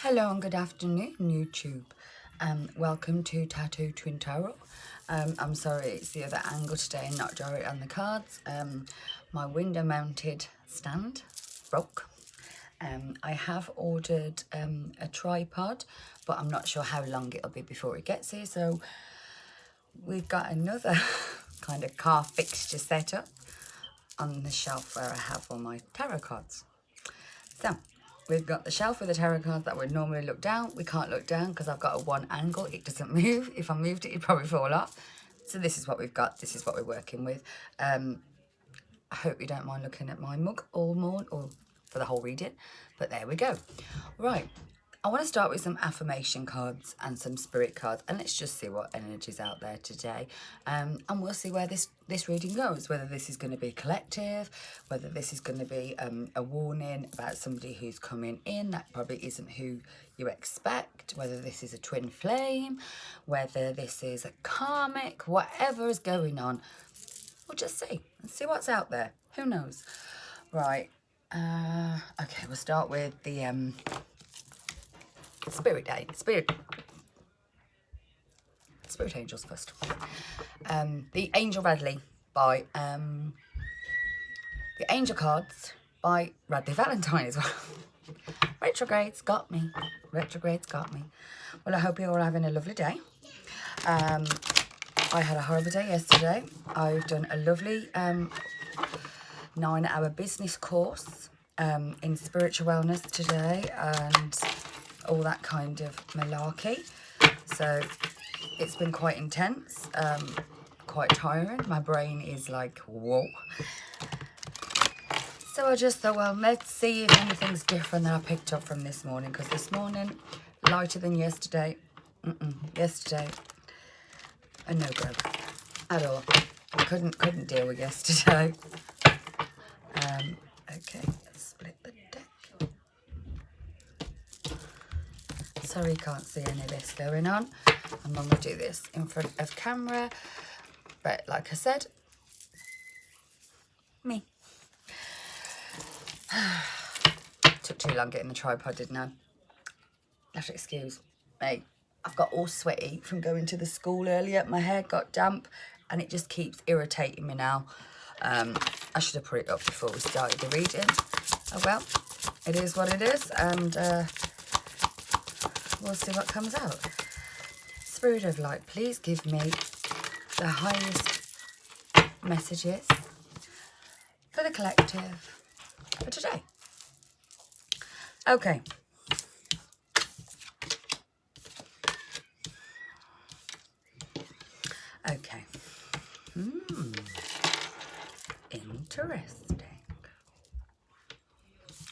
Hello and good afternoon, YouTube. Welcome to Tattoo Twin Tarot. I'm sorry it's the other angle today and not directly on the cards. My window mounted stand broke. I have ordered a tripod, but I'm not sure how long it'll be before it gets here. So we've got another kind of car fixture set up on the shelf where I have all my tarot cards. So we've got the shelf with the tarot cards that would normally look down. We can't look down because I've got a one angle. It doesn't move. If I moved it, it'd probably fall off. So this is what we've got. This is what we're working with. I hope you don't mind looking at my mug all morning or for the whole reading. But there we go. Right. I want to start with some affirmation cards and some spirit cards, and let's just see what energy's out there today. And we'll see where this reading goes, whether this is going to be collective, whether this is going to be a warning about somebody who's coming in that probably isn't who you expect, whether this is a twin flame, whether this is a karmic, whatever is going on. We'll just see and see what's out there. Who knows? Right. Okay, we'll start with the Spirit angels first. The Angel Radley by the Angel cards by Radley Valentine as well. Retrogrades got me. Retrogrades got me. Well, I hope you're all having a lovely day. I had a horrible day yesterday. I've done a lovely 9-hour business course in spiritual wellness today and all that kind of malarkey. So it's been quite intense, quite tiring. My brain is like, whoa. So I just thought, well, let's see if anything's different that I picked up from this morning, because this morning, lighter than yesterday. Yesterday, a no-go at all. Couldn't deal with yesterday. Okay, let's split the deck. Sorry you can't see any of this going on. I'm going to do this in front of camera. But like I said, me. Took too long getting the tripod, didn't I? You have to excuse me. I've got all sweaty from going to the school earlier. My hair got damp and it just keeps irritating me now. I should have put it up before we started the reading. Oh well, it is what it is, and we'll see what comes out. Spirit of light, please give me the highest messages for the collective for today. Okay. Okay. Interesting.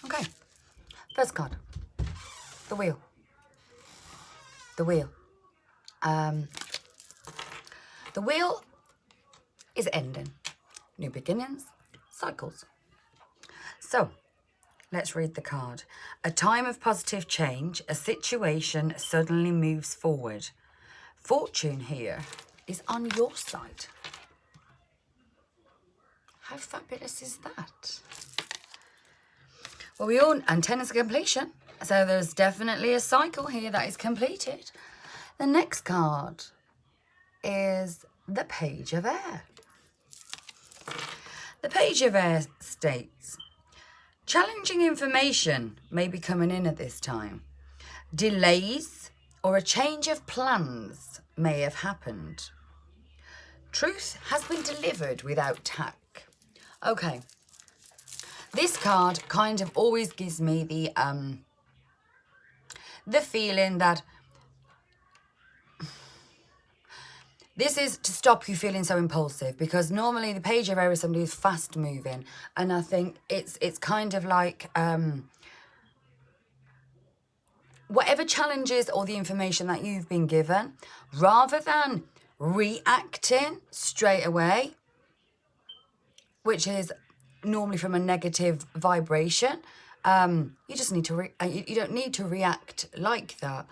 Okay. First card. The wheel. The wheel. The wheel is ending. New beginnings, cycles. So, let's read the card. A time of positive change, a situation suddenly moves forward. Fortune here is on your side. How fabulous is that? Well, we all, antennas of completion. So there's definitely a cycle here that is completed. The next card is the Page of Air. The Page of Air states, challenging information may be coming in at this time. Delays or a change of plans may have happened. Truth has been delivered without tact. Okay. This card kind of always gives me the feeling that this is to stop you feeling so impulsive, because normally the Page of Air is somebody who's fast moving, and I think it's kind of like whatever challenges or the information that you've been given, rather than reacting straight away, which is normally from a negative vibration, you just need to you don't need to react like that.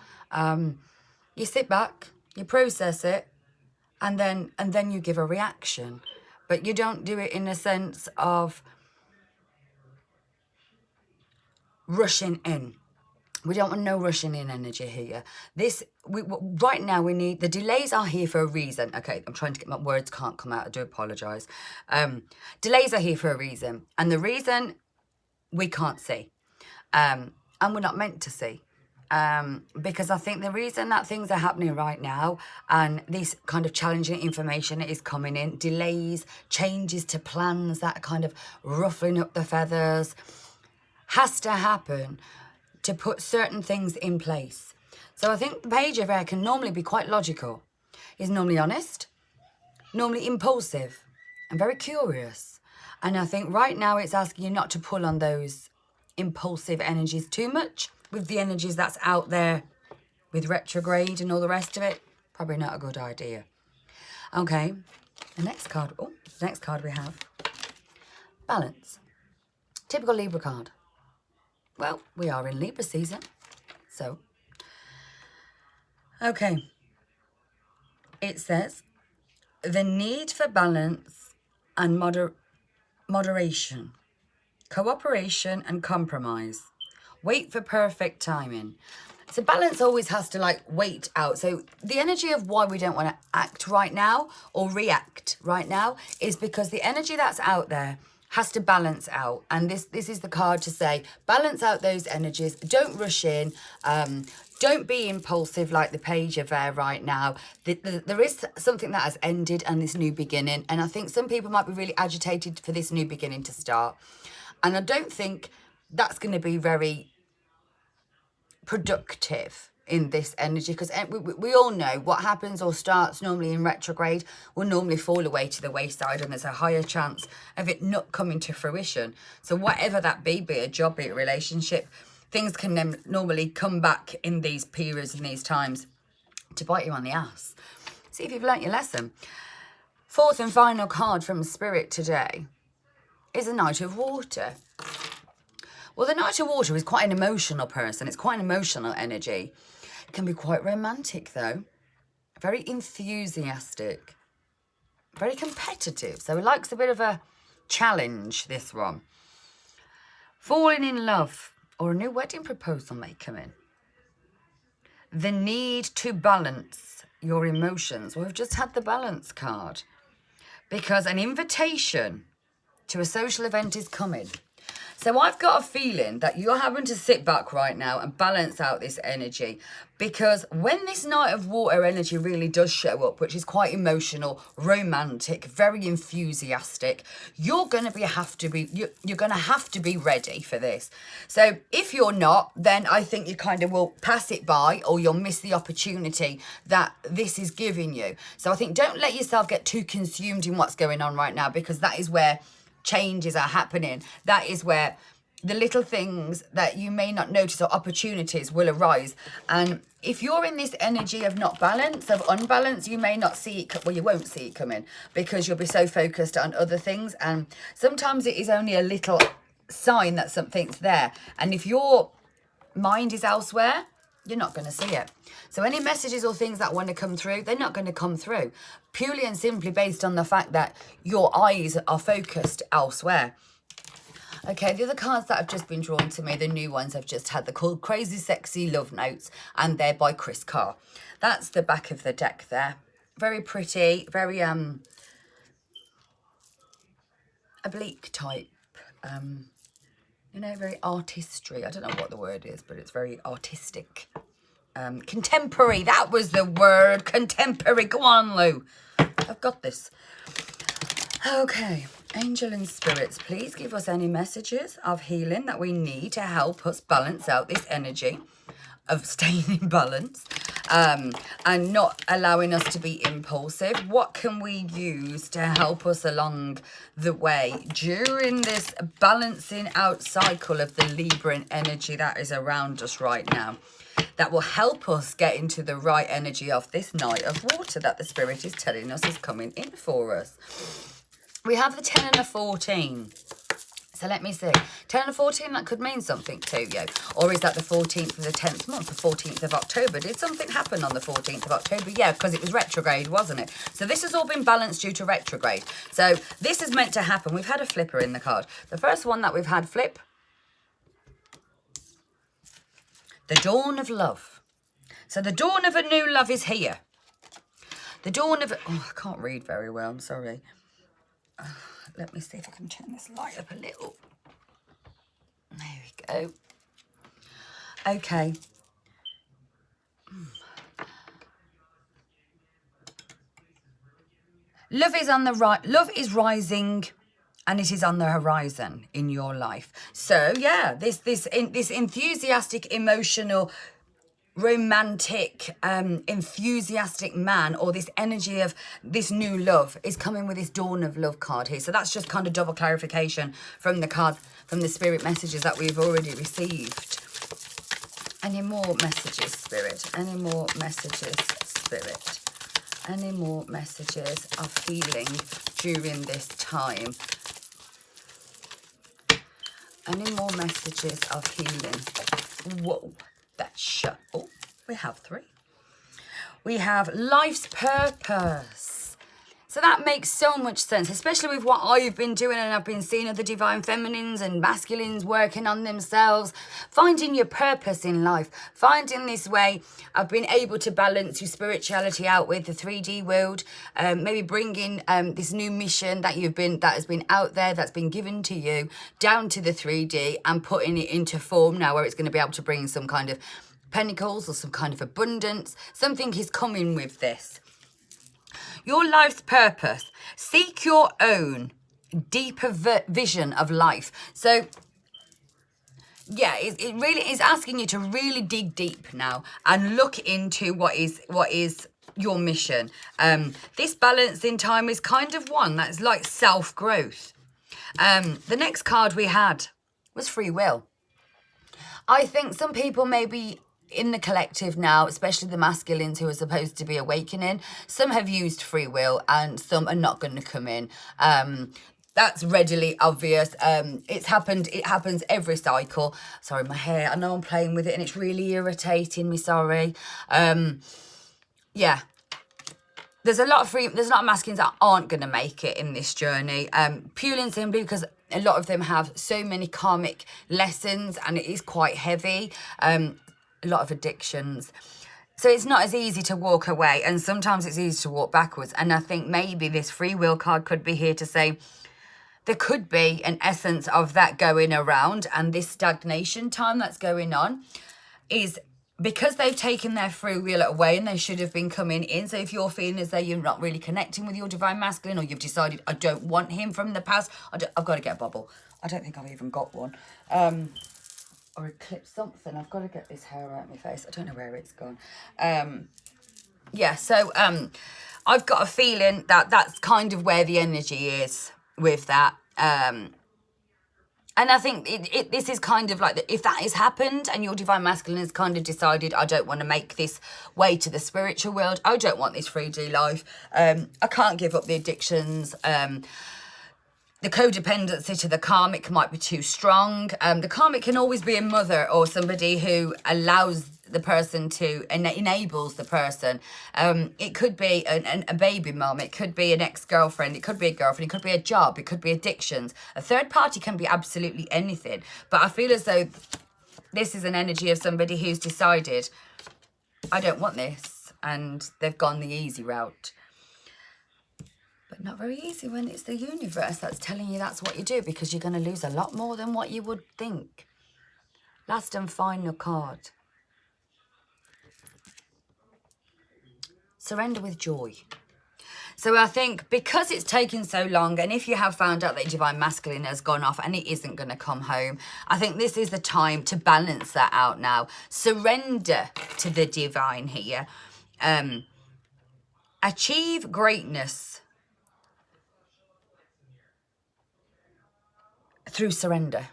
You sit back, you process it, and then you give a reaction, but you don't do it in a sense of rushing in. We don't want no rushing in energy here. Right now we need, the delays are here for a reason. Okay, I'm trying to get, my words can't come out, I do apologise. Delays are here for a reason. And the reason we can't see. And we're not meant to see. Because I think the reason that things are happening right now and this kind of challenging information is coming in, delays, changes to plans, that kind of ruffling up the feathers, has to happen to put certain things in place. So I think the page of air can normally be quite logical. It's normally honest, normally impulsive, and very curious. And I think right now it's asking you not to pull on those impulsive energies too much with the energies that's out there with retrograde and all the rest of it. Probably not a good idea. Okay, the next card. Oh, the next card we have. Balance. Typical Libra card. Well, we are in Libra season, so. Okay. It says, the need for balance and moderation, cooperation and compromise. Wait for perfect timing. So balance always has to like wait out. So the energy of why we don't want to act right now or react right now is because the energy that's out there has to balance out. And this is the card to say, balance out those energies. Don't rush in. Don't be impulsive like the page of air right now. There is something that has ended and this new beginning. And I think some people might be really agitated for this new beginning to start. And I don't think that's going to be very productive in this energy, because we all know what happens or starts normally in retrograde will normally fall away to the wayside, and there's a higher chance of it not coming to fruition. So whatever that be a job, be it a relationship, things can then normally come back in these periods and these times to bite you on the ass. See if you've learnt your lesson. Fourth and final card from Spirit today is the Knight of Water. Well, the Knight of Water is quite an emotional person. It's quite an emotional energy. It can be quite romantic, though. Very enthusiastic. Very competitive. So it likes a bit of a challenge, this one. Falling in love or a new wedding proposal may come in. The need to balance your emotions. Well, we've just had the balance card. Because an invitation to a social event is coming. So I've got a feeling that you're having to sit back right now and balance out this energy, because when this Knight of Water energy really does show up, which is quite emotional, romantic, very enthusiastic, you're going to have to be ready for this. So if you're not, then I think you kind of will pass it by, or you'll miss the opportunity that this is giving you. So I think don't let yourself get too consumed in what's going on right now, because that is where changes are happening. That is where the little things that you may not notice or opportunities will arise. And if you're in this energy of not balance, of unbalance, you may not see it, well, you won't see it coming, because you'll be so focused on other things. And sometimes it is only a little sign that something's there. And if your mind is elsewhere, you're not going to see it. So any messages or things that want to come through, they're not going to come through. Purely and simply based on the fact that your eyes are focused elsewhere. Okay, the other cards that have just been drawn to me, the new ones I've just had, they're called Crazy Sexy Love Notes, and they're by Chris Carr. That's the back of the deck there. Very pretty, very oblique type. You know, very artistry. I don't know what the word is, but it's very artistic. Contemporary, that was the word. Contemporary. Go on, Lou. I've got this. Okay. Angel and spirits, please give us any messages of healing that we need to help us balance out this energy of staying in balance and not allowing us to be impulsive. What can we use to help us along the way during this balancing out cycle of the Libran energy that is around us right now, that will help us get into the right energy of this Knight of Water that the Spirit is telling us is coming in for us? We have the 10 and the 14. So let me see. 10 and 14, that could mean something to you. Or is that the 14th of the 10th month, the 14th of October? Did something happen on the 14th of October? Yeah, because it was retrograde, wasn't it? So this has all been balanced due to retrograde. So this is meant to happen. We've had a flipper in the card. The first one that we've had flip. The dawn of love. So the dawn of a new love is here. The dawn of... Oh, I can't read very well, I'm sorry. Let me see if I can turn this light up a little. There we go. Okay. Love is on the right. Love is rising, and it is on the horizon in your life. So yeah, this enthusiastic, emotional, romantic, enthusiastic man, or this energy of this new love is coming with this dawn of love card here. So that's just kind of double clarification from the card, from the spirit messages that we've already received. Any more messages, Spirit? Any more messages, Spirit? Any more messages of healing during this time? Any more messages of healing? Whoa, that's shut. Oh, we have 3. We have life's purpose. So that makes so much sense, especially with what I've been doing, and I've been seeing other divine feminines and masculines working on themselves, finding your purpose in life, finding this way. I've been able to balance your spirituality out with the 3D world, maybe bringing this new mission that has been out there, that's been given to you, down to the 3D and putting it into form now, where it's going to be able to bring some kind of pentacles or some kind of abundance. Something is coming with this. Your life's purpose. Seek your own deeper vision of life. So, yeah, it really is asking you to really dig deep now and look into what is your mission. This balancing time is kind of one that's like self-growth. The next card we had was free will. I think some people maybe in the collective now, especially the masculines who are supposed to be awakening, some have used free will and some are not going to come in. That's readily obvious. It happens every cycle. Sorry, my hair, I know I'm playing with it and it's really irritating me, sorry. Yeah. There's a lot of masculines that aren't going to make it in this journey, purely and simply because a lot of them have so many karmic lessons and it is quite heavy. A lot of addictions. So it's not as easy to walk away, and sometimes it's easy to walk backwards. And I think maybe this free will card could be here to say there could be an essence of that going around, and this stagnation time that's going on is because they've taken their free will away and they should have been coming in. So if you're feeling as though you're not really connecting with your divine masculine, or you've decided, I don't want him from the past, I've got to get a bubble. I don't think I've even got one. Or eclipse something. I've got to get this hair out of my face. I don't know where it's gone. Yeah, so I've got a feeling that that's kind of where the energy is with that. And I think this is kind of like, if that has happened and your divine masculine has kind of decided, I don't want to make this way to the spiritual world. I don't want this 3D life. I can't give up the addictions. The codependency to the karmic might be too strong. The karmic can always be a mother or somebody who allows the person to, enables the person. It could be a baby mum. It could be an ex-girlfriend. It could be a girlfriend. It could be a job. It could be addictions. A third party can be absolutely anything. But I feel as though this is an energy of somebody who's decided, I don't want this. And they've gone the easy route. But not very easy when it's the universe that's telling you that's what you do, because you're going to lose a lot more than what you would think. Last and final card. Surrender with joy. So I think because it's taken so long, and if you have found out that your divine masculine has gone off and it isn't going to come home, I think this is the time to balance that out now. Surrender to the divine here. Achieve greatness through surrender.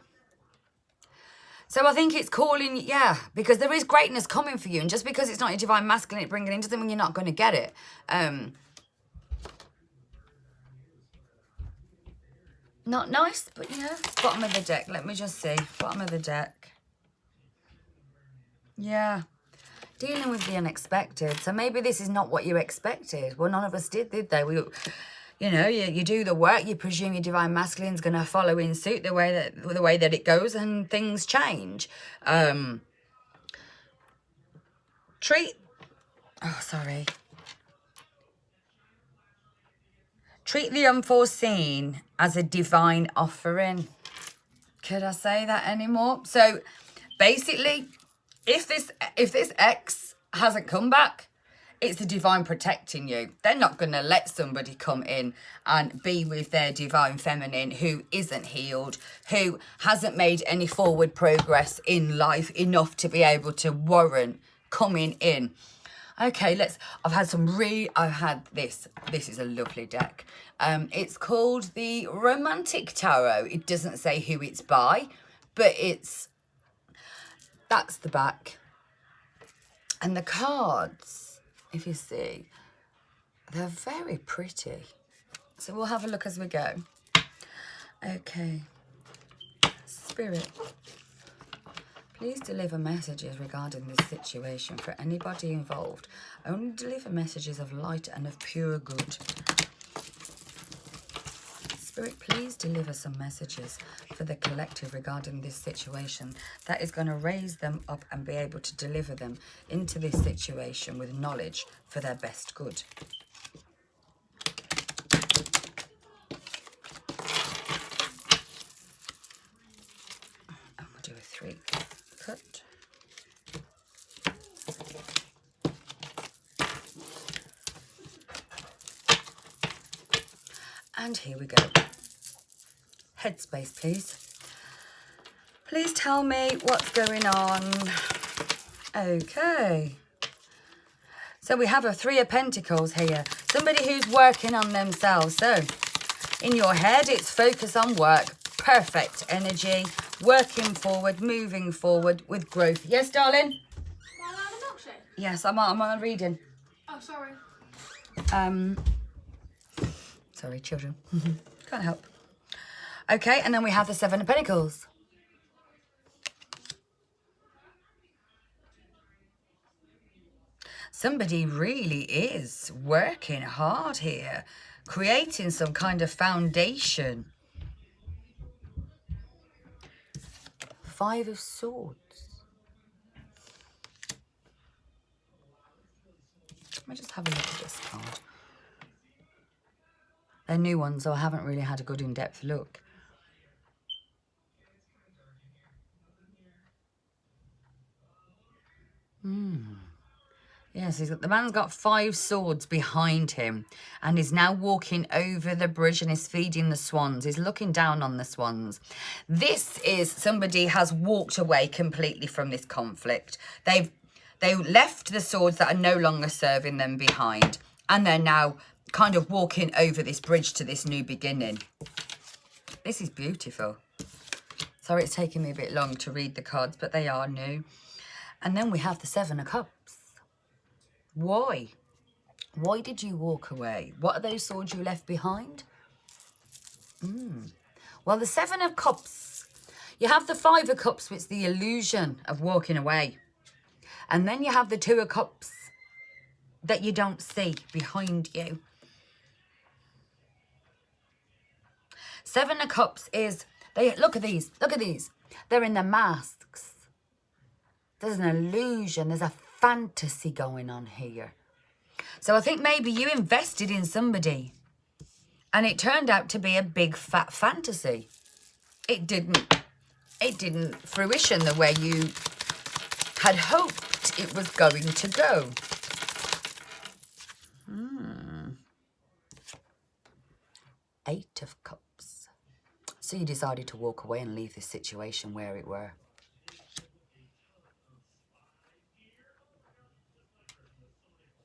So I think it's calling, yeah, because there is greatness coming for you. And just because it's not your divine masculine bringing it in doesn't mean you're not going to get it. Not nice, but yeah. Bottom of the deck. Let me just see. Bottom of the deck. Yeah. Dealing with the unexpected. So maybe this is not what you expected. Well, none of us did they? You know, you do the work, you presume your divine masculine's going to follow in suit the way that it goes, and things change. Treat the unforeseen as a divine offering. Could I say that anymore? So basically, if this ex hasn't come back, it's the divine protecting you. They're not going to let somebody come in and be with their divine feminine who isn't healed, who hasn't made any forward progress in life enough to be able to warrant coming in. Okay, I've had this is a lovely deck. It's called the Romantic Tarot. It doesn't say who it's by, but that's the back. And the cards, if you see, they're very pretty. So we'll have a look as we go. Okay. Spirit, please deliver messages regarding this situation for anybody involved. Only deliver messages of light and of pure good. Spirit, please deliver some messages for the collective regarding this situation that is going to raise them up and be able to deliver them into this situation with knowledge for their best good. And we'll do a 3 cut. And here we go. Headspace, please. Please tell me what's going on. Okay. So we have a 3 of Pentacles here. Somebody who's working on themselves. So in your head, it's focus on work. Perfect energy. Working forward, moving forward with growth. Yes, darling? Am I allowed a milkshake? Yes, I'm on a reading. Oh, sorry. Sorry, children. Can't help. Okay, and then we have the 7 of Pentacles. Somebody really is working hard here, creating some kind of foundation. 5 of Swords. Let me just have a look at this card. They're new ones, so I haven't really had a good in-depth look. Yes, the man's got 5 swords behind him and is now walking over the bridge and is feeding the swans. He's looking down on the swans. This is somebody has walked away completely from this conflict. They left the swords that are no longer serving them behind, and they're now kind of walking over this bridge to this new beginning. This is beautiful. Sorry it's taking me a bit long to read the cards, but they are new. And then we have the 7 of Cups. Why? Why did you walk away? What are those swords you left behind? Well, the 7 of Cups, you have the 5 of Cups, which is the illusion of walking away. And then you have the 2 of Cups that you don't see behind you. 7 of Cups is, look at these. They're in the masks. There's an illusion. There's a fantasy going on here. So I think maybe you invested in somebody and it turned out to be a big fat fantasy. It didn't fruition the way you had hoped it was going to go. 8 of Cups. So you decided to walk away and leave this situation where it were.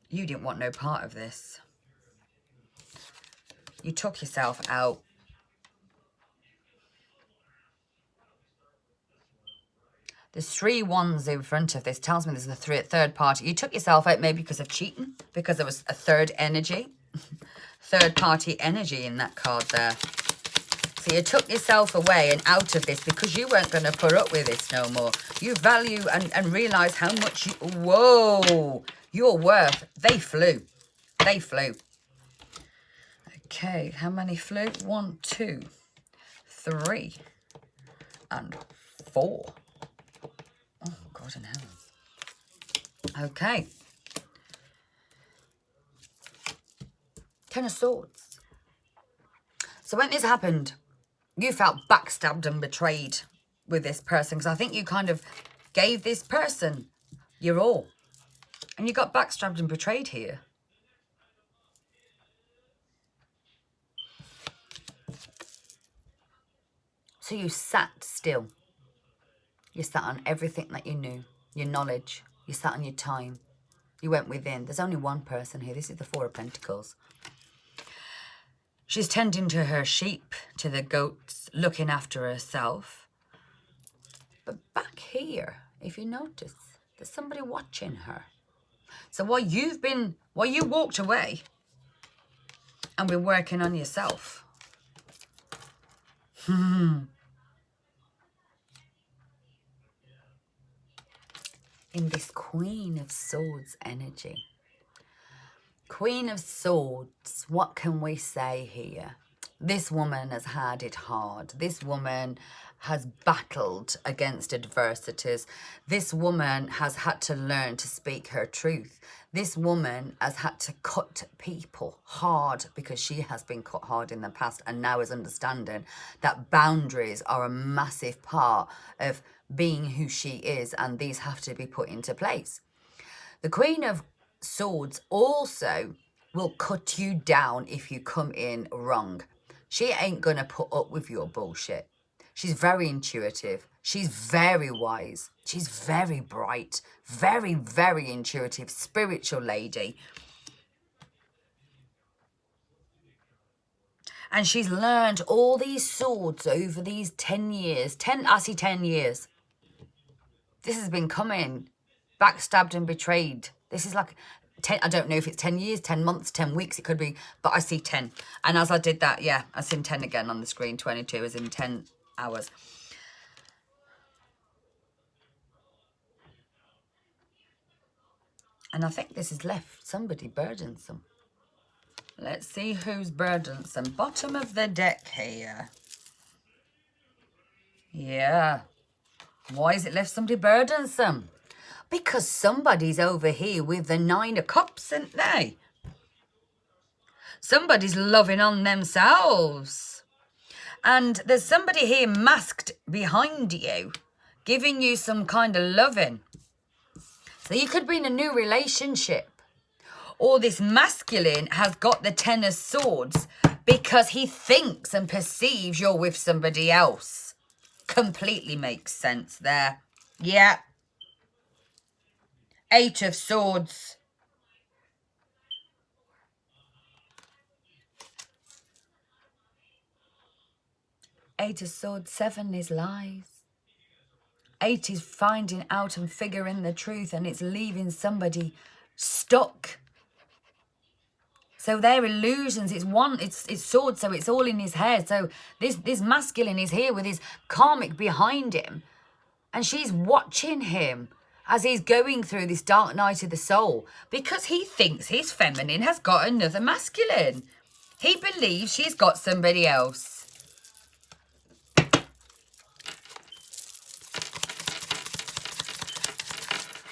You didn't want no part of this. You took yourself out. There's 3 wands in front of this. Tells me there's a third party. You took yourself out maybe because of cheating, because there was a third energy. Third party energy in that card there. So you took yourself away and out of this because you weren't going to put up with this no more. You value and realise how much you... Whoa! Your worth. They flew. They flew. Okay, how many flew? 1, 2, 3, and 4. Oh, God in heaven. Okay. Ten of Swords. So when this happened, you felt backstabbed and betrayed with this person, because I think you kind of gave this person your all. And you got backstabbed and betrayed here. So you sat still. You sat on everything that you knew, your knowledge. You sat on your time. You went within. There's only one person here. This is the Four of Pentacles. She's tending to her sheep, to the goats, looking after herself. But back here, if you notice, there's somebody watching her. So while you walked away and been working on yourself, in this Queen of Swords energy. Queen of Swords, what can we say here? This woman has had it hard. This woman has battled against adversities. This woman has had to learn to speak her truth. This woman has had to cut people hard because she has been cut hard in the past and now is understanding that boundaries are a massive part of being who she is, and these have to be put into place. The Queen of Swords also will cut you down if you come in wrong. She ain't going to put up with your bullshit. She's very intuitive. She's very wise. She's very bright. Very, very intuitive, spiritual lady. And she's learned all these swords over these 10 years. 10 years. This has been coming. Backstabbed and betrayed. This is like 10, I don't know if it's 10 years, 10 months, 10 weeks, it could be, but I see 10. And as I did that, yeah, I seen 10 again on the screen. 22 is in 10 hours. And I think this has left somebody burdensome. Let's see who's burdensome. Bottom of the deck here. Yeah. Why has it left somebody burdensome? Because somebody's over here with the 9 of Cups, isn't they? Somebody's loving on themselves. And there's somebody here masked behind you, giving you some kind of loving. So you could be in a new relationship. Or this masculine has got the 10 of Swords because he thinks and perceives you're with somebody else. Completely makes sense there. Yeah. 8 of Swords. Eight of Swords, 7 is lies. 8 is finding out and figuring the truth, and it's leaving somebody stuck. So they're illusions. It's swords, so it's all in his head. So this masculine is here with his karmic behind him, and she's watching him as he's going through this dark night of the soul because he thinks his feminine has got another masculine. He believes she's got somebody else.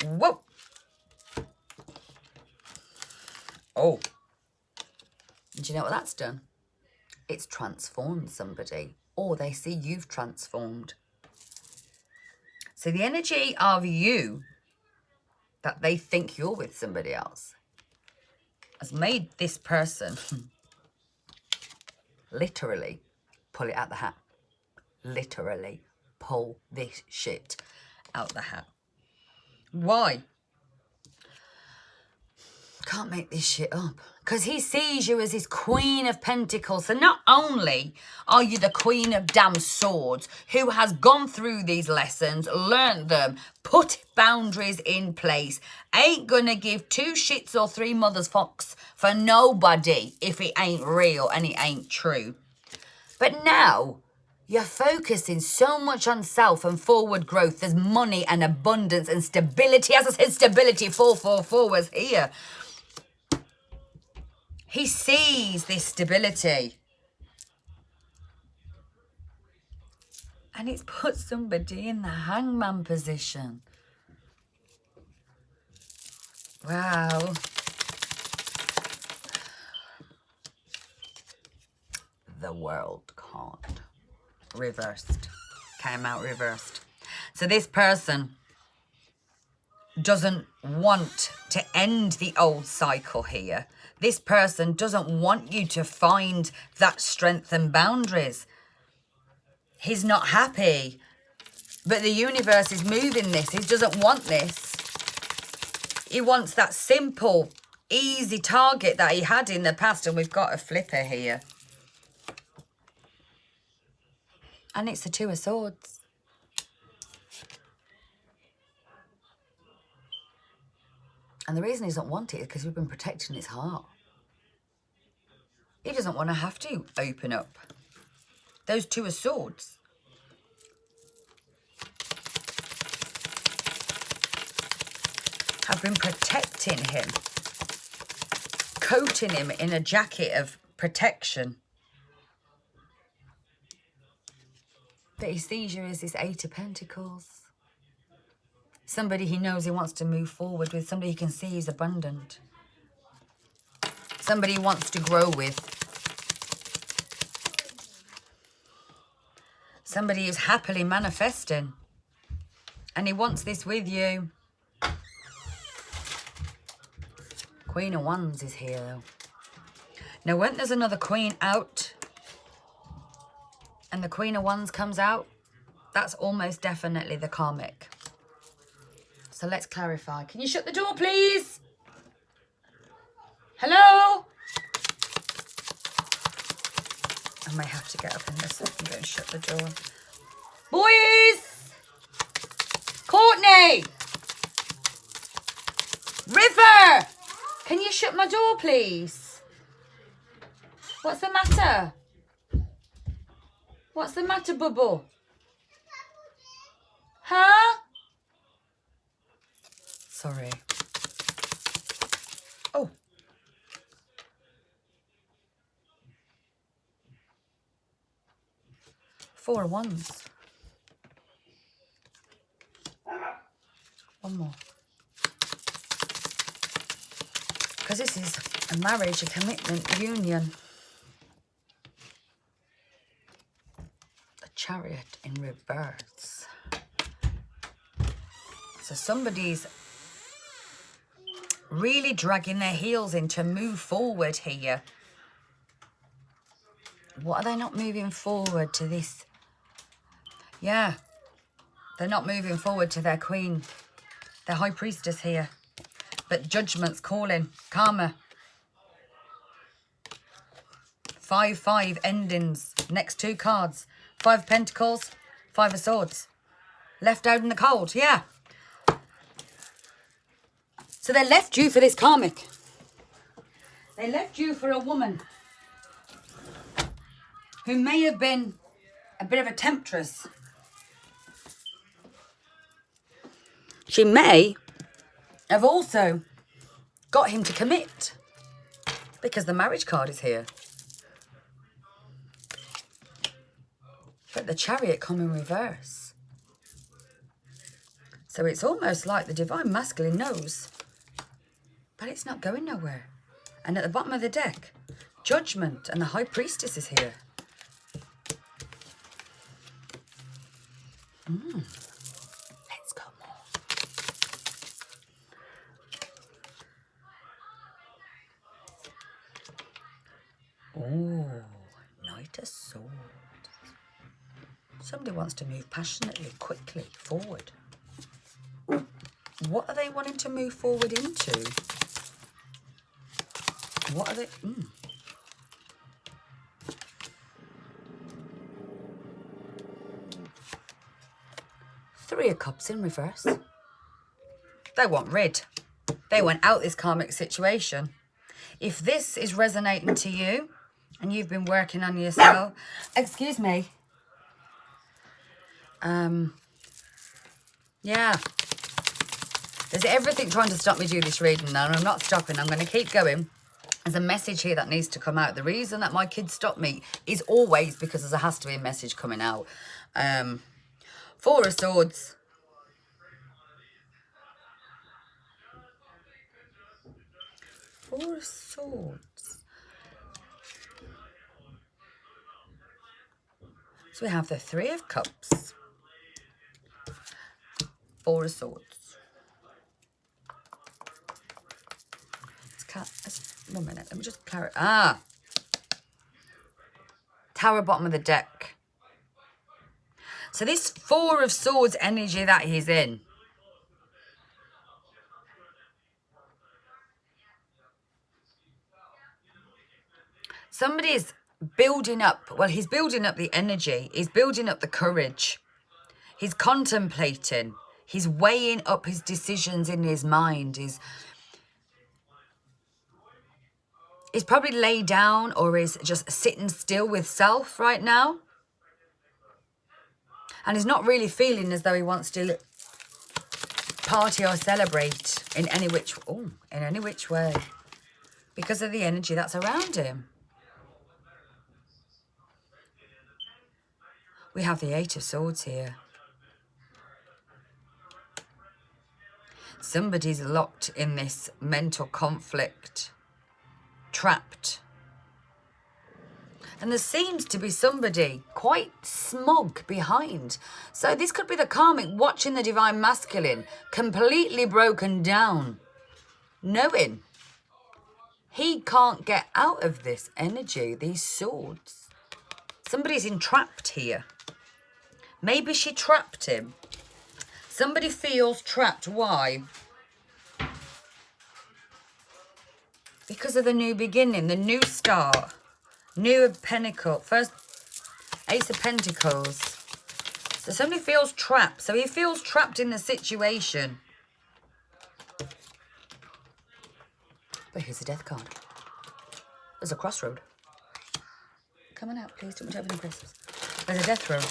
Whoa. Oh. Do you know what that's done? It's transformed somebody. Or they see you've transformed. So the energy of you, that they think you're with somebody else, has made this person literally pull it out the hat. Literally pull this shit out the hat. Why? Can't make this shit up. Because he sees you as his Queen of Pentacles. So not only are you the Queen of damn Swords, who has gone through these lessons, learnt them, put boundaries in place, ain't gonna give 2 shits or 3 mothers fox for nobody if it ain't real and it ain't true. But now you're focusing so much on self and forward growth. There's money and abundance and stability. As I said, stability, 444 was here. He sees this stability. And it's put somebody in the hangman position. Wow. The World card. Reversed. Came out reversed. So this person doesn't want to end the old cycle here. This person doesn't want you to find that strength and boundaries. He's not happy. But the universe is moving this. He doesn't want this. He wants that simple, easy target that he had in the past. And we've got a flipper here. And it's the Two of Swords. And the reason he doesn't want it is because we've been protecting his heart. He doesn't want to have to open up. Those Two of Swords. Have been protecting him. Coating him in a jacket of protection. But he sees you as this Eight of Pentacles. Somebody he knows he wants to move forward with. Somebody he can see is abundant. Somebody he wants to grow with. Somebody who's happily manifesting. And he wants this with you. Queen of Wands is here though. Now when there's another queen out and the Queen of Wands comes out, that's almost definitely the karmic. So let's clarify. Can you shut the door, please? Hello? I may have to get up in a second and go and shut the door. Boys! Courtney! River! Can you shut my door, please? What's the matter? What's the matter, Bubble? Huh? Sorry. Oh. Four of Wands. One more. Because this is a marriage, a commitment, a union. The Chariot in reverse. So somebody's really dragging their heels in to move forward here. What are they not moving forward to this? Yeah. They're not moving forward to their queen. Their high priestess here. But judgment's calling. Karma. 5-5 endings. Next two cards. 5 of Pentacles. 5 of Swords. Left out in the cold. Yeah. So they left you for this karmic. They left you for a woman who may have been a bit of a temptress. She may have also got him to commit because the marriage card is here. But the Chariot come in reverse. So it's almost like the Divine Masculine knows, but it's not going nowhere. And at the bottom of the deck, Judgment and the High Priestess is here. Let's go more. Oh, Knight of Swords. Somebody wants to move passionately, quickly forward. What are they wanting to move forward into? What are they? Three of Cups in reverse. They want rid. They want out this karmic situation. If this is resonating to you and you've been working on yourself, excuse me. Yeah. There's everything trying to stop me do this reading now, and I'm not stopping. I'm going to keep going. There's a message here that needs to come out. The reason that my kids stop me is always because there has to be a message coming out. 4 of Swords. Four of Swords. So we have the Three of Cups. Four of Swords. 1 minute, let me just clarify. Tower bottom of the deck. So this Four of Swords energy that he's in. Somebody's building up, well, he's building up the energy. He's building up the courage. He's contemplating. He's weighing up his decisions in his mind. He's probably laid down or is just sitting still with self right now. And he's not really feeling as though he wants to party or celebrate in any which way. Because of the energy that's around him. We have the Eight of Swords here. Somebody's locked in this mental conflict. Trapped. And there seems to be somebody quite smug behind. So this could be the karmic watching the divine masculine completely broken down. Knowing he can't get out of this energy, these swords. Somebody's entrapped here. Maybe she trapped him. Somebody feels trapped. Why? Because of the new beginning, the new start. New of Pentacles. First, Ace of Pentacles. So somebody feels trapped. So he feels trapped in the situation. But here's the Death card. There's a crossroad. Come on out, please. Don't want to open the crisps. There's a Death road.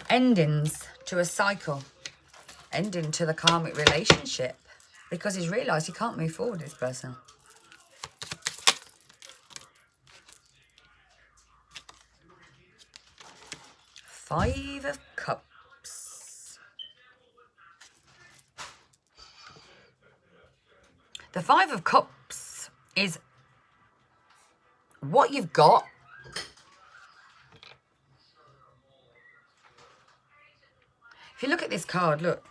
Endings to a cycle. Ending to the karmic relationship. Because he's realised he can't move forward, this person. Five of Cups. The Five of Cups is what you've got. If you look at this card, look.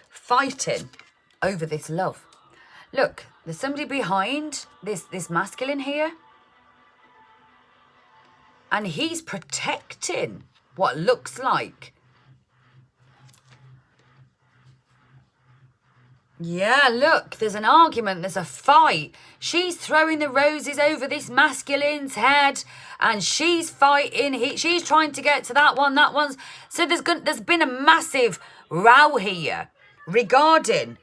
Fighting over this love. Look, there's somebody behind this masculine here. And he's protecting what looks like. Yeah, look, there's an argument, there's a fight. She's throwing the roses over this masculine's head and she's fighting. She's trying to get to that one, that one's. So there's been a massive row here regarding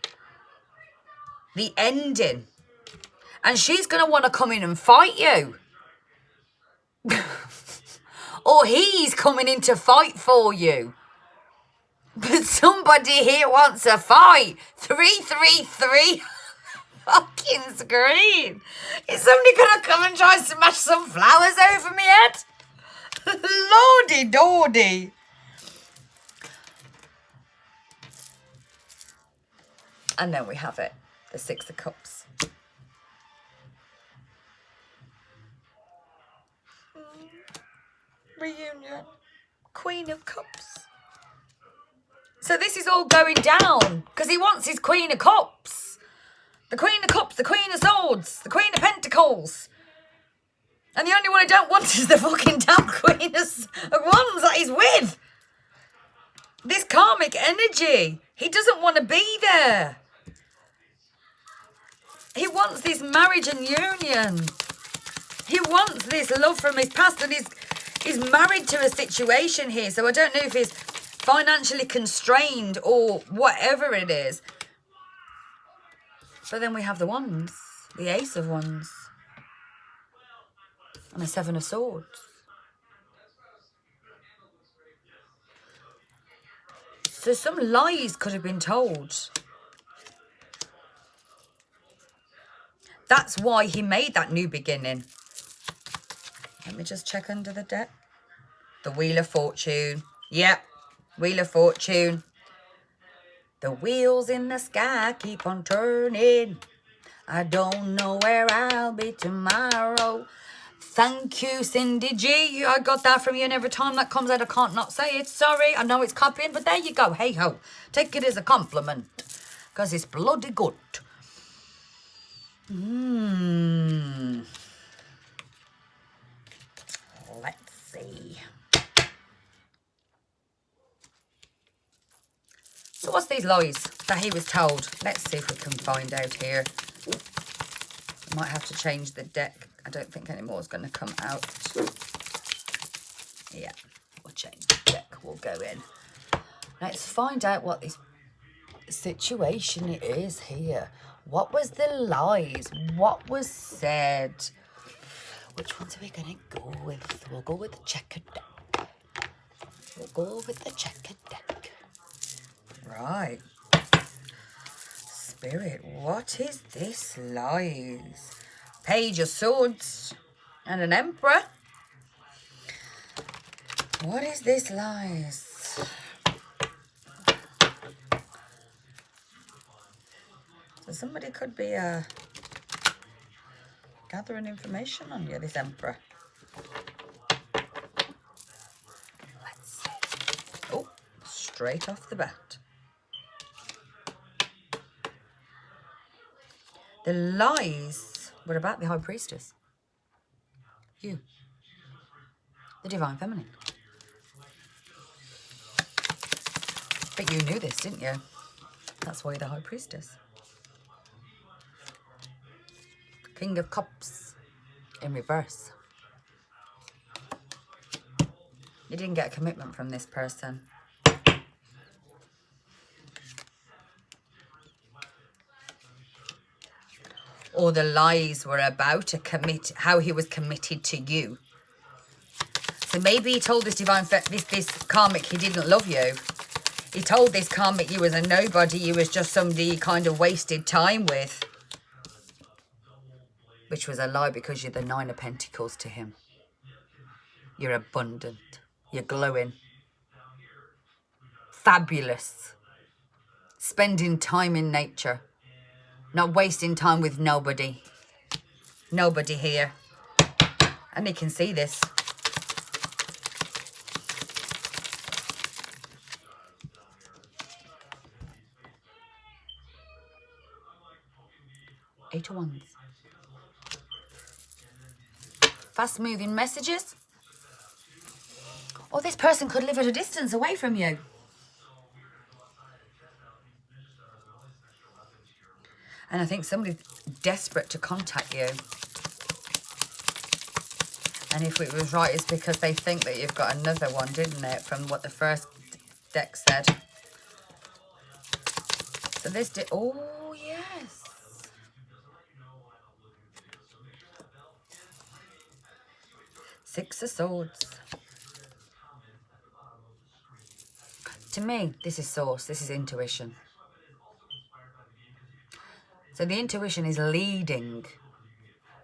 the ending. And she's going to want to come in and fight you. Or he's coming in to fight for you. But somebody here wants a fight. 333 fucking screen. Is somebody going to come and try and smash some flowers over me head? Lordy dordy. And then we have it. The Six of Cups. Reunion. Queen of Cups. So this is all going down because he wants his Queen of Cups. The Queen of Cups, the Queen of Swords, the Queen of Pentacles. And the only one I don't want is the fucking damn Queen of Wands that he's with. This karmic energy. He doesn't want to be there. He wants this marriage and union. He wants this love from his past, and he's married to a situation here. So I don't know if he's financially constrained or whatever it is. But then we have the Wands, the Ace of Wands, and the Seven of Swords. So some lies could have been told. That's why he made that new beginning. Let me just check under the deck. The Wheel of Fortune. Yep. Wheel of Fortune. The wheels in the sky keep on turning. I don't know where I'll be tomorrow. Thank you, Cindy G. I got that from you, and every time that comes out, I can't not say it. Sorry, I know it's copying, but there you go. Hey ho. Take it as a compliment, because it's bloody good. Let's see. So what's these lies that he was told? Let's see if we can find out here. Might have to change the deck. I don't think any more is going to come out. Yeah, we'll change the deck. We'll go in. Let's find out what this situation is here. What was the lies? What was said? Which ones are we going to go with? We'll go with the checkered deck. We'll go with the checkered deck. Right. Spirit, what is this lies? Page of Swords and an Emperor. What is this lies? So somebody could be gathering information on you, this Emperor. Let's see. Oh, straight off the bat. The lies were about the High Priestess. You. The Divine Feminine. But you knew this, didn't you? That's why you're the High Priestess. King of Cups in reverse. You didn't get a commitment from this person. Or the lies were about how he was committed to you. So maybe he told this this karmic he didn't love you. He told this karmic you was a nobody, you was just somebody you kind of wasted time with. Which was a lie, because you're the Nine of Pentacles to him. You're abundant. You're glowing. Fabulous. Spending time in nature. Not wasting time with nobody. Nobody here. And he can see this. Eight of Wands. Fast moving messages. Or this person could live at a distance away from you. And I think somebody's desperate to contact you. And if it was right, it's because they think that you've got another one, didn't it? From what the first deck said. So this did... Oh, yes. Six of Swords. To me, this is source. This is intuition. So the intuition is leading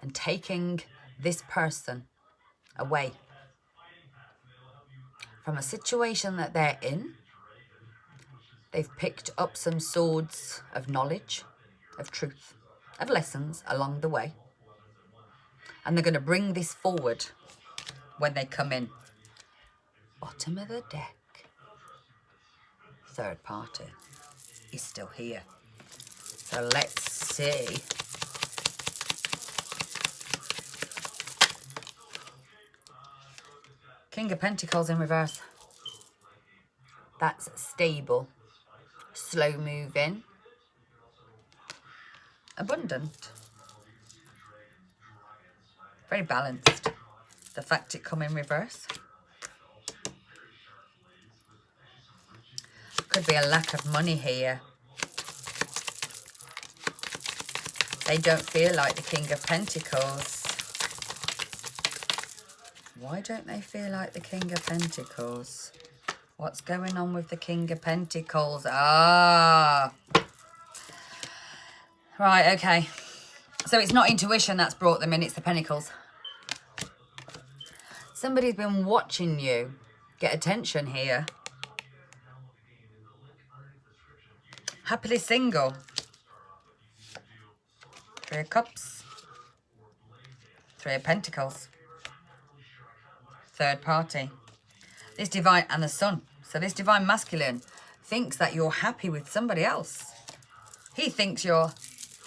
and taking this person away from a situation that they're in. They've picked up some swords of knowledge, of truth, of lessons along the way. And they're going to bring this forward when they come in. Bottom of the deck. Third party is still here. So let's see. King of Pentacles in reverse. That's stable. Slow moving. Abundant. Very balanced. The fact it come in reverse. Could be a lack of money here. They don't feel like the King of Pentacles. Why don't they feel like the King of Pentacles? What's going on with the King of Pentacles? Ah. Right, okay. So it's not intuition that's brought them in, it's the Pentacles. Somebody's been watching you get attention here. Happily single. Three of Cups. Three of Pentacles. Third party. This divine and the Sun. So this divine masculine thinks that you're happy with somebody else. He thinks you're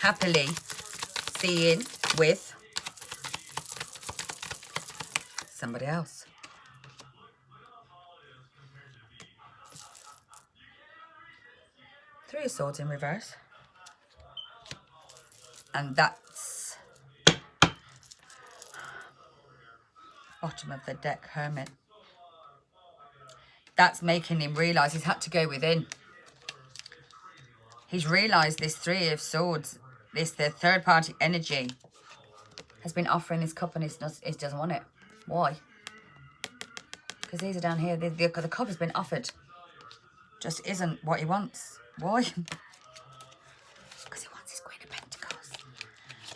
happily seeing with somebody else. Three of Swords in reverse. And that's bottom of the deck, Hermit. That's making him realise he's had to go within. He's realised this Three of Swords, the third party energy, has been offering this cup and he doesn't want it. Why? Because these are down here. The cup has been offered. Just isn't what he wants. Why? Because he wants his Queen of Pentacles.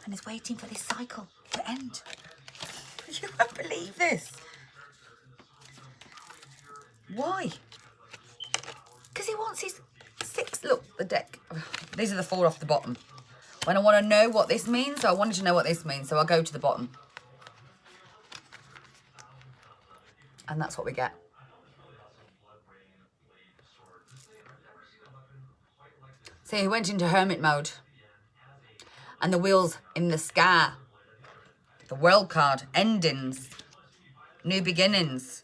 And he's waiting for this cycle to end. You won't believe this. Why? Because he wants his 6. Look, the deck. These are the 4 off the bottom. When I want to know what this means, I wanted to know what this means, so I'll go to the bottom. And that's what we get. So he went into hermit mode. And the wheels in the sky. The World card. Endings. New beginnings.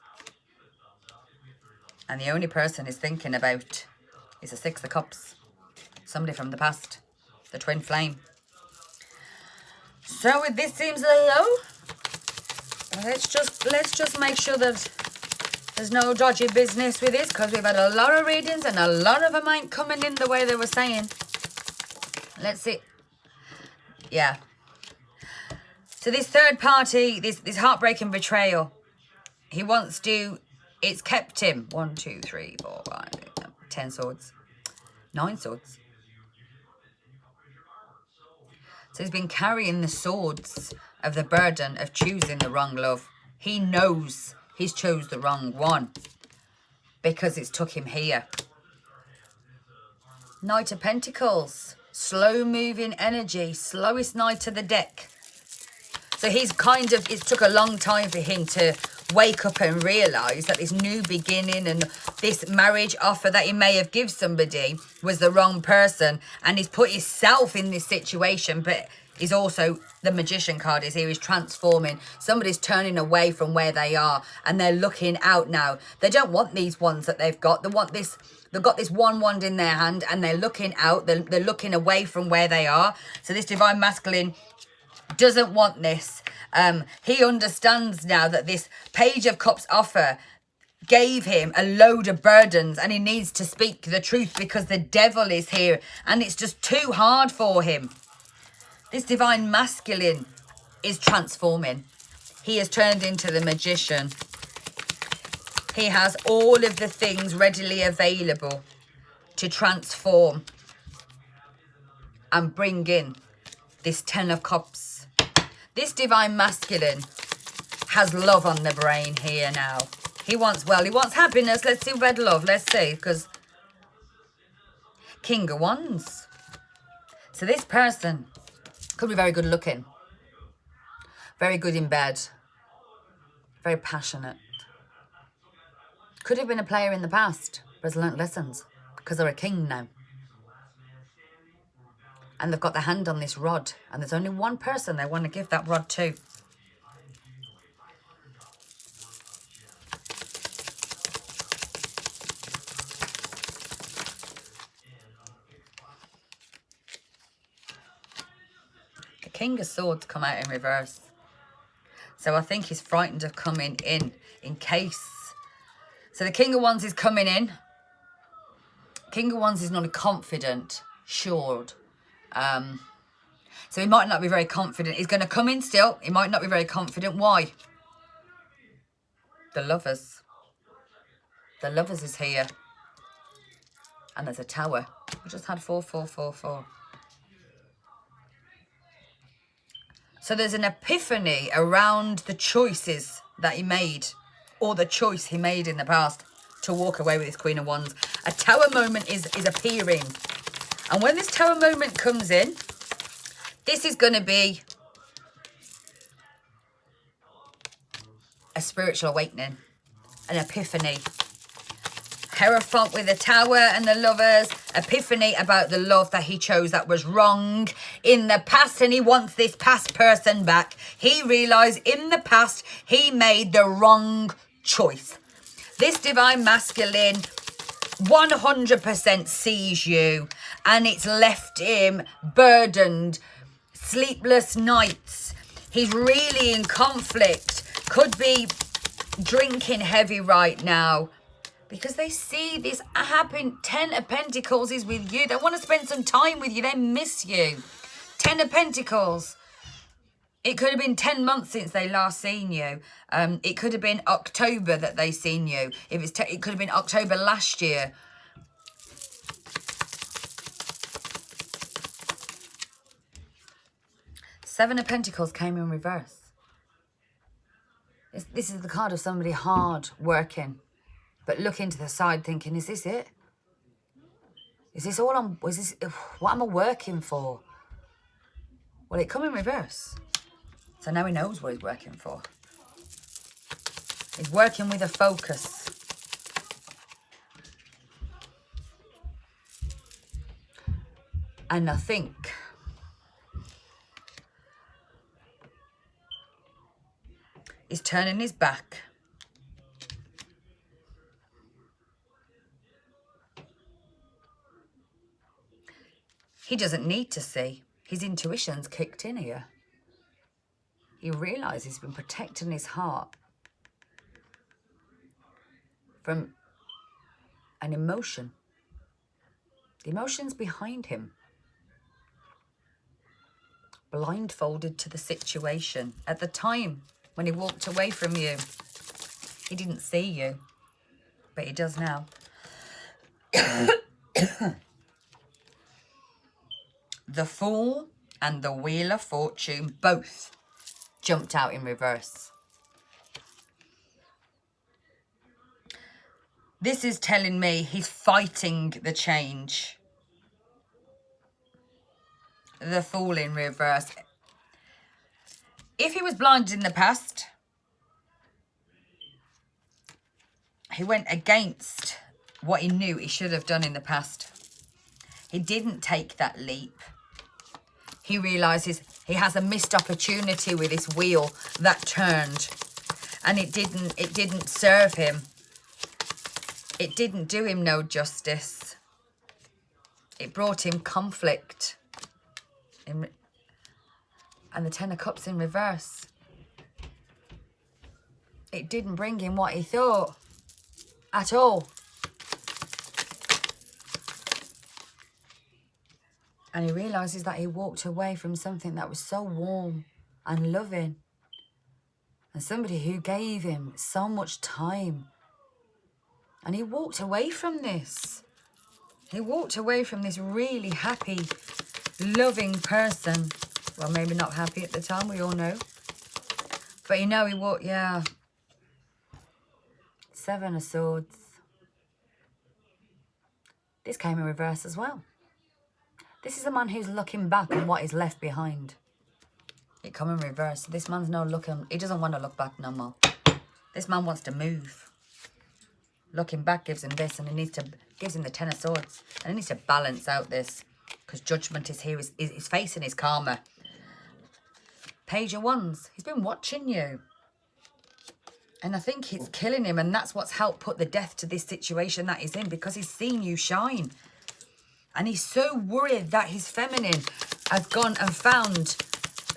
And the only person he's thinking about is the 6 of Cups. Somebody from the past. The twin flame. So if this seems low, let's just make sure that there's no dodgy business with this, because we've had a lot of readings and a lot of them ain't coming in the way they were saying. Let's see. Yeah. So this third party, this heartbreaking betrayal, he wants to, it's kept him. 1, 2, 3, 4, 5, 10 swords. 9 swords. So he's been carrying the swords of the burden of choosing the wrong love. He knows he's chose the wrong one because it's took him here. Knight of Pentacles. Slow moving energy. Slowest knight of the deck. So he's kind of, it took a long time for him to wake up and realise that this new beginning and this marriage offer that he may have given somebody was the wrong person, and he's put himself in this situation. But he's also, the Magician card is here, he's transforming. Somebody's turning away from where they are and they're looking out now. They don't want these ones that they've got. They want this, they've got this one wand in their hand and they're looking out. They're looking away from where they are. So this divine masculine doesn't want this. He understands now that this Page of Cups offer gave him a load of burdens and he needs to speak the truth because the devil is here and it's just too hard for him. This divine masculine is transforming. He has turned into the Magician. He has all of the things readily available to transform and bring in this 10 of Cups. This divine masculine has love on the brain here now. He wants, well, he wants happiness. Let's see red love. Let's see, because King of Wands. So this person could be very good looking. Very good in bed. Very passionate. Could have been a player in the past, but has learnt lessons because they're a king now. And they've got their hand on this rod. And there's only one person they want to give that rod to. The King of Swords come out in reverse. So I think he's frightened of coming in case. So the King of Wands is coming in. King of Wands is not confident, sure. So he might not be very confident. He's going to come in still. He might not be very confident. Why? The Lovers. The Lovers is here. And there's a Tower. We just had 4, 4, 4, 4. So there's an epiphany around the choices that he made. Or the choice he made in the past to walk away with his Queen of Wands. A Tower moment is appearing. And when this Tower moment comes in, this is going to be a spiritual awakening, an epiphany. Hierophant with the Tower and the Lovers, epiphany about the love that he chose that was wrong in the past, and he wants this past person back. He realised in the past he made the wrong choice. This divine masculine 100% sees you, and it's left him burdened, sleepless nights. He's really in conflict, could be drinking heavy right now, because they see this happen. 10 of Pentacles is with you. They want to spend some time with you. They miss you. 10 of Pentacles. It could have been 10 months since they last seen you. It could have been October that they seen you. If it's it could have been October last year. Seven of Pentacles came in reverse. This is the card of somebody hard working, but looking to the side thinking, is this it? Is this all I'm, what am I working for? Well, it come in reverse. So now he knows what he's working for. He's working with a focus. And I think he's turning his back. He doesn't need to see. His intuition's kicked in here. He realises he's been protecting his heart from an emotion. The emotion's behind him. Blindfolded to the situation. At the time when he walked away from you, he didn't see you, but he does now. The Fool and the Wheel of Fortune both jumped out in reverse. This is telling me he's fighting the change. The Fool in reverse. If he was blinded in the past, he went against what he knew he should have done in the past. He didn't take that leap. He realises he has a missed opportunity with this wheel that turned, and it didn't serve him. It didn't do him no justice. It brought him conflict. And the Ten of Cups in reverse. It didn't bring him what he thought at all. And he realises that he walked away from something that was so warm and loving. And somebody who gave him so much time. And he walked away from this. He walked away from this really happy, loving person. Well, maybe not happy at the time, we all know. But you know, he walked, yeah. Seven of Swords. This came in reverse as well. This is a man who's looking back on what is left behind. It come in reverse. This man's no looking. He doesn't want to look back no more. This man wants to move. Looking back gives him this, and gives him the Ten of Swords. And he needs to balance out this, because judgment is here. He's facing his karma. Page of Wands. He's been watching you. And I think it's killing him, and that's what's helped put the death to this situation that he's in, because he's seen you shine. And he's so worried that his feminine has gone and found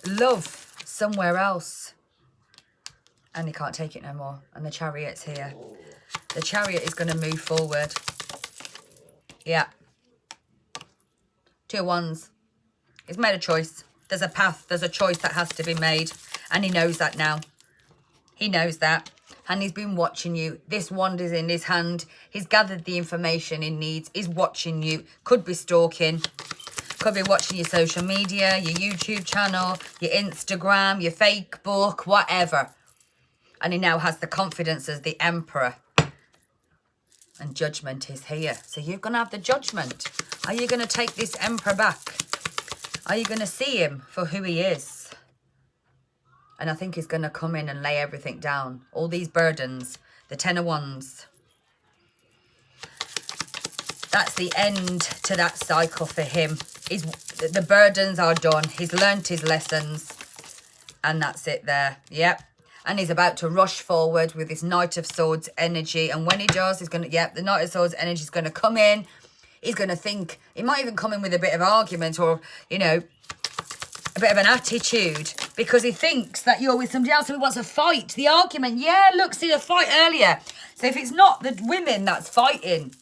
love somewhere else. And he can't take it no more. And the Chariot's here. The Chariot is going to move forward. Yeah. Two of Wands. He's made a choice. There's a path. There's a choice that has to be made. And he knows that now. He knows that. And he's been watching you. This wand is in his hand. He's gathered the information he needs. He's watching you. Could be stalking. Could be watching your social media, your YouTube channel, your Instagram, your fake book, whatever. And he now has the confidence as the Emperor. And judgment is here. So you're going to have the judgment. Are you going to take this Emperor back? Are you going to see him for who he is? And I think he's going to come in and lay everything down. All these burdens, the Ten of Wands. That's the end to that cycle for him. The burdens are done. He's learnt his lessons. And that's it there. Yep. And he's about to rush forward with this Knight of Swords energy. And when he does, he's going to, yep, the Knight of Swords energy is going to come in. He's going to think, he might even come in with a bit of argument or, you know, a bit of an attitude. Because he thinks that you're with somebody else who wants to fight. The argument, yeah, look, see the fight earlier. So if it's not the women that's fighting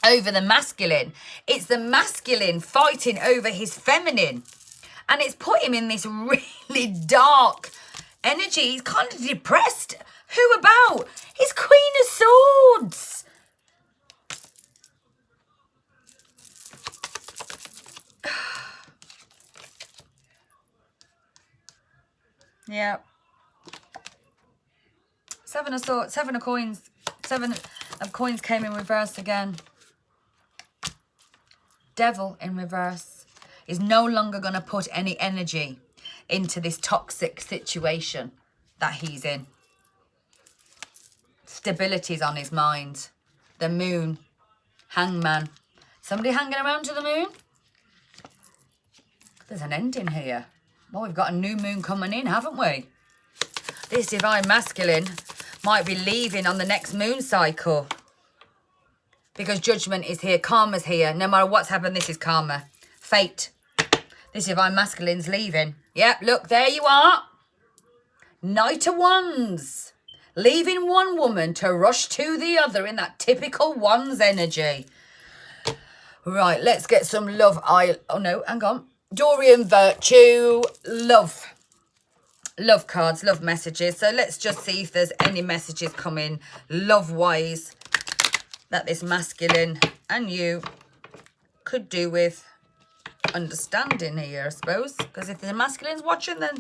over the masculine, it's the masculine fighting over his feminine. And it's put him in this really dark energy. He's kind of depressed. Who about? He's Queen of Swords. Yeah. Seven of Swords, Seven of Coins. Seven of Coins came in reverse again. Devil in reverse is no longer going to put any energy into this toxic situation that he's in. Stability's on his mind. The moon. Hangman. Somebody hanging around to the moon? There's an ending here. Well, we've got a new moon coming in, haven't we? This divine masculine might be leaving on the next moon cycle. Because judgment is here. Karma's here. No matter what's happened, this is karma. Fate. This divine masculine's leaving. Yep, look, there you are. Knight of Wands. Leaving one woman to rush to the other in that typical Wands energy. Right, let's get some love. Oh, no, hang on. Dorian Virtue. Love. Love cards, love messages. So let's just see if there's any messages coming love-wise that this masculine and you could do with understanding here, I suppose. Because if the masculine's watching, then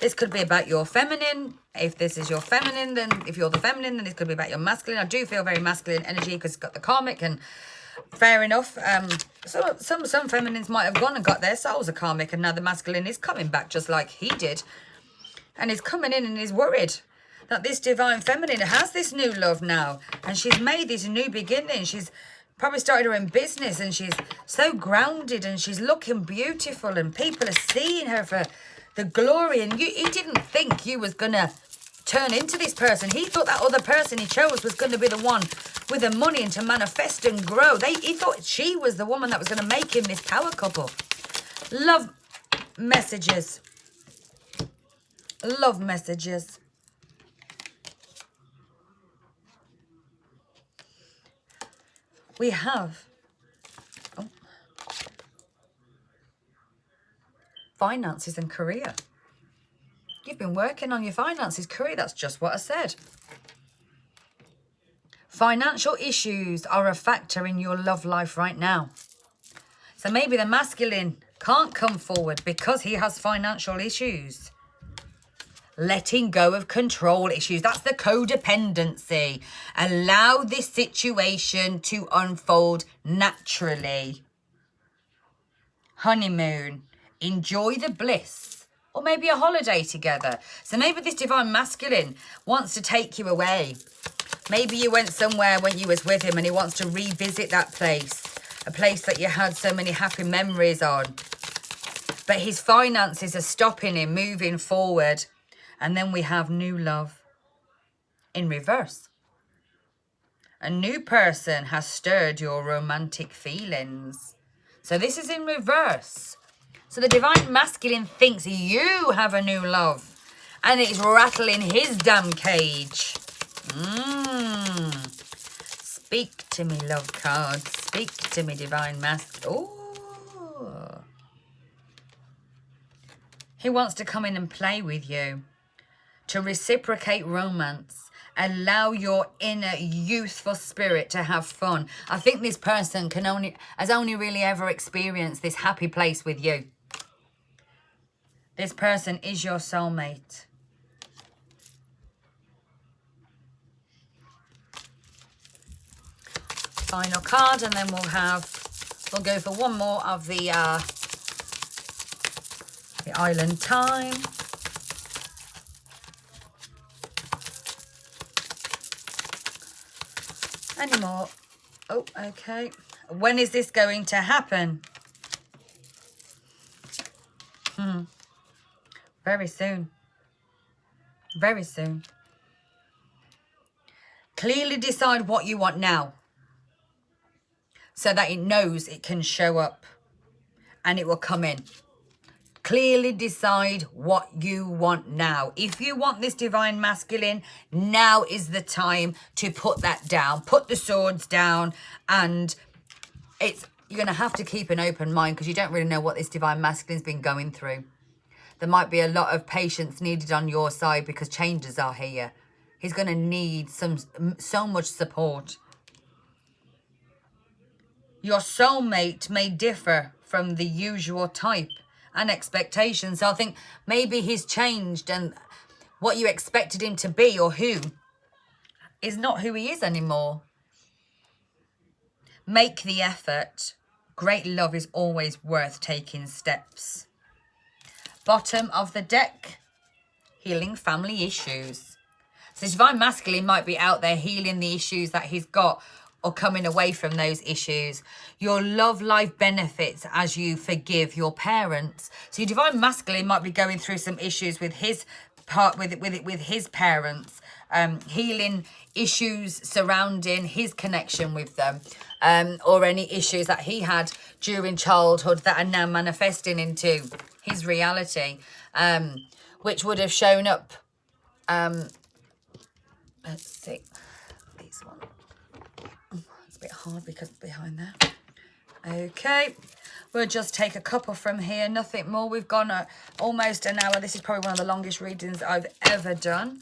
this could be about your feminine. If this is your feminine, then if you're the feminine, then this could be about your masculine. I do feel very masculine energy because it's got the karmic, and fair enough. So some feminines might have gone and got their souls a karmic, and now the masculine is coming back just like he did. And he's coming in and he's worried that this divine feminine has this new love now. And she's made this new beginning. She's probably started her own business and she's so grounded and she's looking beautiful and people are seeing her for the glory. And he didn't think you was going to turn into this person. He thought that other person he chose was going to be the one with the money and to manifest and grow. He thought she was the woman that was going to make him this power couple. Love messages. Love messages. We have finances and career. You've been working on your finances, career. That's just what I said. Financial issues are a factor in your love life right now. So maybe the masculine can't come forward because he has financial issues. Letting go of control issues. That's the codependency. Allow this situation to unfold naturally. Honeymoon. Enjoy the bliss. Or maybe a holiday together. So maybe this divine masculine wants to take you away. Maybe you went somewhere when you was with him and he wants to revisit that place. A place that you had so many happy memories on. But his finances are stopping him moving forward. And then we have new love in reverse. A new person has stirred your romantic feelings. So this is in reverse. So the divine masculine thinks you have a new love. And it's rattling his damn cage. Speak to me, love cards. Speak to me, divine masculine. Ooh. He wants to come in and play with you. To reciprocate romance. Allow your inner youthful spirit to have fun. I think this person has only really ever experienced this happy place with you. This person is your soulmate. Final card, and then we'll we'll go for one more of the island time. Any more? Oh, okay. When is this going to happen? Very soon. Very soon. Clearly decide what you want now, so that it knows it can show up and it will come in. Clearly decide what you want now. If you want this divine masculine, now is the time to put that down. Put the swords down, and you're going to have to keep an open mind, because you don't really know what this divine masculine's been going through. There might be a lot of patience needed on your side, because changes are here. He's going to need so much support. Your soulmate may differ from the usual type and expectations. So I think maybe he's changed, and what you expected him to be or who is not who he is anymore. Make the effort. Great love is always worth taking steps. Bottom of the deck, healing family issues. So divine masculine might be out there healing the issues that he's got, or coming away from those issues. Your love life benefits as you forgive your parents. So your divine masculine might be going through some issues with his with his parents, healing issues surrounding his connection with them, or any issues that he had during childhood that are now manifesting into his reality, which would have shown up. Let's see, this one. It's a bit hard because it's behind there. Okay, we'll just take a couple from here, nothing more. We've gone almost an hour. This is probably one of the longest readings I've ever done.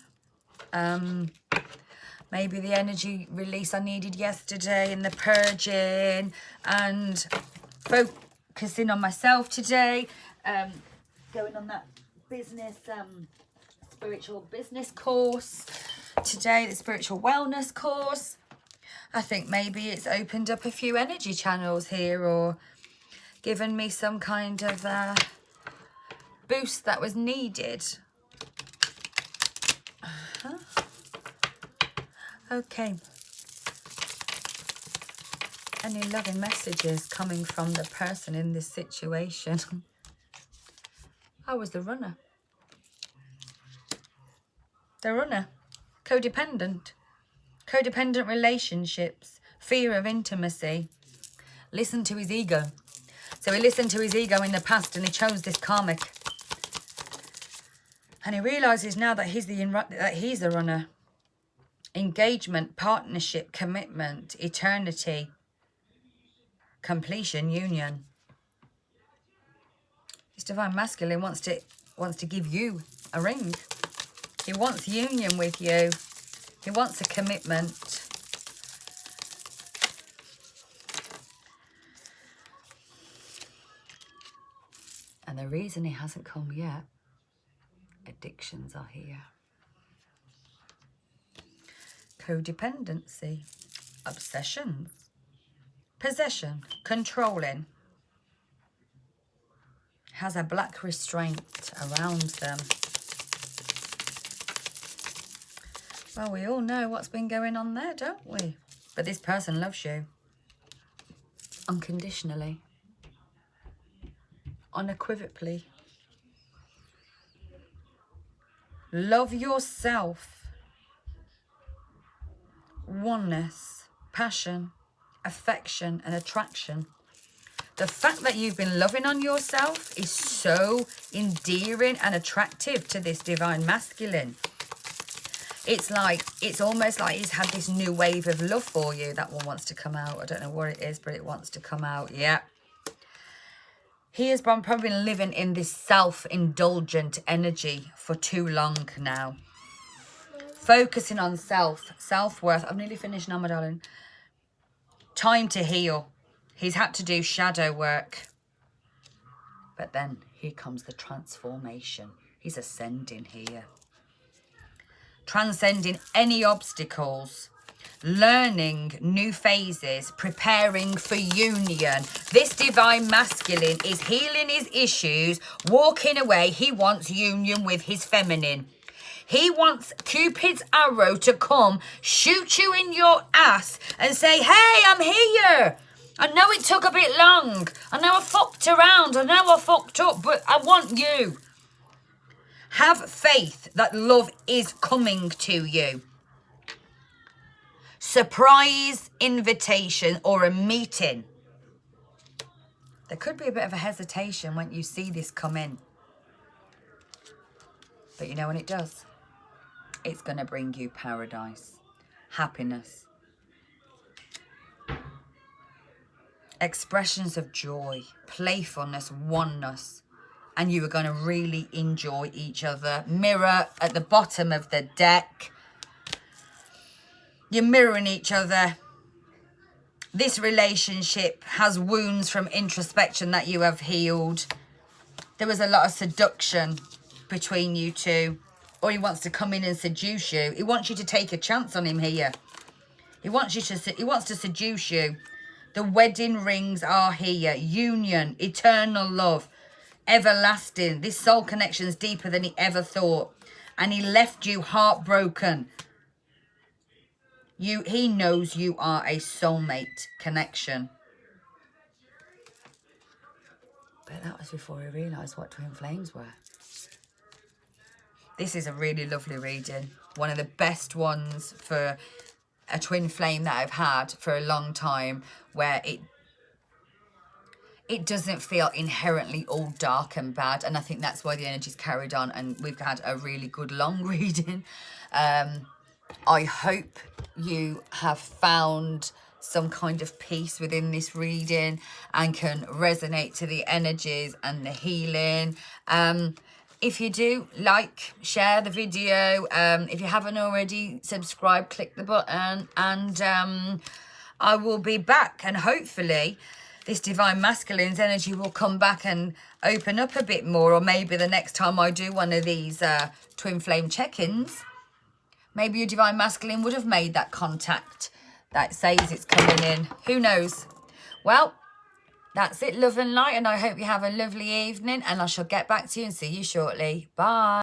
Maybe the energy release I needed yesterday, and the purging, and focusing on myself today, going on that business, spiritual business course today, the spiritual wellness course. I think maybe it's opened up a few energy channels here, or given me some kind of boost that was needed. Okay. Any loving messages coming from the person in this situation? I was the runner. The runner. Codependent. Codependent relationships, fear of intimacy. Listen to his ego. So he listened to his ego in the past, and he chose this karmic. And he realizes now that he's the runner. Engagement, partnership, commitment, eternity, completion, union. This divine masculine wants to give you a ring. He wants union with you. He wants a commitment. And the reason he hasn't come yet, addictions are here. Codependency, obsessions, possession, controlling. Has a black restraint around them. Well, we all know what's been going on there, don't we? But this person loves you. Unconditionally. Unequivocally. Love yourself. Oneness, passion, affection, and attraction. The fact that you've been loving on yourself is so endearing and attractive to this divine masculine. It's almost like he's had this new wave of love for you. That one wants to come out. I don't know what it is, but it wants to come out. Yeah. He has probably been living in this self-indulgent energy for too long now. Focusing on self-worth. I'm nearly finished now, my darling. Time to heal. He's had to do shadow work. But then here comes the transformation. He's ascending here. Transcending any obstacles. learning new phases, preparing for union. This divine masculine is healing his issues, walking away. He wants union with his feminine. He wants Cupid's arrow to come, shoot you in your ass and say, hey, I'm here. I know it took a bit long. I know I fucked around. I know I fucked up, but I want you. Have faith that love is coming to you. Surprise invitation or a meeting. There could be a bit of a hesitation when you see this come in. But you know when it does? It's going to bring you paradise, happiness, expressions of joy, playfulness, oneness. And you are going to really enjoy each other. Mirror at the bottom of the deck. You're mirroring each other. This relationship has wounds from introspection that you have healed. There was a lot of seduction between you two. Or he wants to come in and seduce you. He wants you to take a chance on him here. He wants to seduce you. The wedding rings are here. Union, eternal love, everlasting. This soul connection is deeper than he ever thought. And he left you heartbroken. He knows you are a soulmate connection. But that was before he realised what twin flames were. This is a really lovely reading. One of the best ones for a twin flame that I've had for a long time, where it doesn't feel inherently all dark and bad. And I think that's why the energy's carried on and we've had a really good long reading. I hope you have found some kind of peace within this reading and can resonate to the energies and the healing. If you do, like, share the video. If you haven't already, subscribe, click the button, and I will be back. And hopefully this divine masculine's energy will come back and open up a bit more. Or maybe the next time I do one of these twin flame check-ins, maybe your divine masculine would have made that contact that says it's coming in. Who knows? Well, that's it, love and light, and I hope you have a lovely evening, and I shall get back to you and see you shortly. Bye.